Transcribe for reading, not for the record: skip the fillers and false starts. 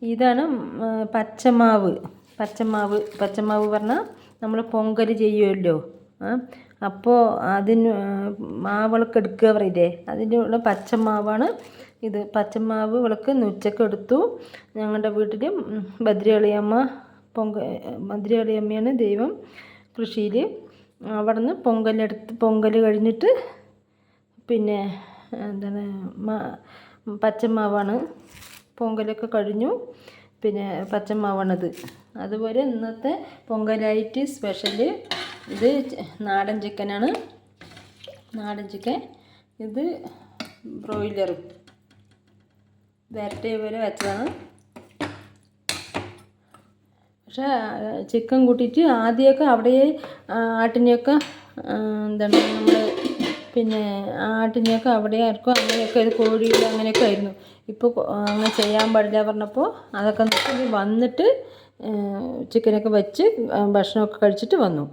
ഇതാണ് പച്ചമാവ്. പച്ചമാവ് പറഞ്ഞാൽ നമ്മൾ പൊങ്കൽ ചെയ്യുമല്ലോ. അപ്പോൾ അതിന് മാവിളക്ക് എടുക്കുക പറയില്ലേ, അതിനുള്ള പച്ചമാവാണ് ഇത്. പച്ചമാവ് വിളക്ക് ഉച്ചക്ക് എടുത്തു. ഞങ്ങളുടെ വീട്ടിൽ ഭദ്രകാളിയമ്മ ഭദ്രകാളിയമ്മയാണ് ദൈവം കൃഷിയിൽ. അവിടെ നിന്ന് പൊങ്കൽ കഴിഞ്ഞിട്ട് പിന്നെ എന്താണ് പച്ചമാവാണ്. പൊങ്കലൊക്കെ കഴിഞ്ഞു, പിന്നെ പച്ചമാവാണത്. അതുപോലെ ഇന്നത്തെ പൊങ്കലായിട്ട് സ്പെഷ്യൽ ഇത് നാടൻ ചിക്കനാണ്. നാടൻ ചിക്കൻ ഇത് ബ്രോയിലർ വരട്ടിയ പോലെ വെച്ചതാണ്. പക്ഷേ ചിക്കൻ കൂട്ടിയിട്ട് ആദ്യമൊക്കെ അവിടെ ആട്ടിനെയൊക്കെ എന്താണ് നമ്മൾ പിന്നെ ആട്ടിനെയൊക്കെ അവിടെ ആർക്കും അങ്ങനെയൊക്കെ ഇത് കോഴിയിൽ അങ്ങനെയൊക്കെ ആയിരുന്നു. ഇപ്പോൾ അങ്ങനെ ചെയ്യാൻ പാടില്ല പറഞ്ഞപ്പോൾ അതൊക്കെ വന്നിട്ട് ചിക്കനൊക്കെ വെച്ച് ഭക്ഷണമൊക്കെ കഴിച്ചിട്ട് വന്നു.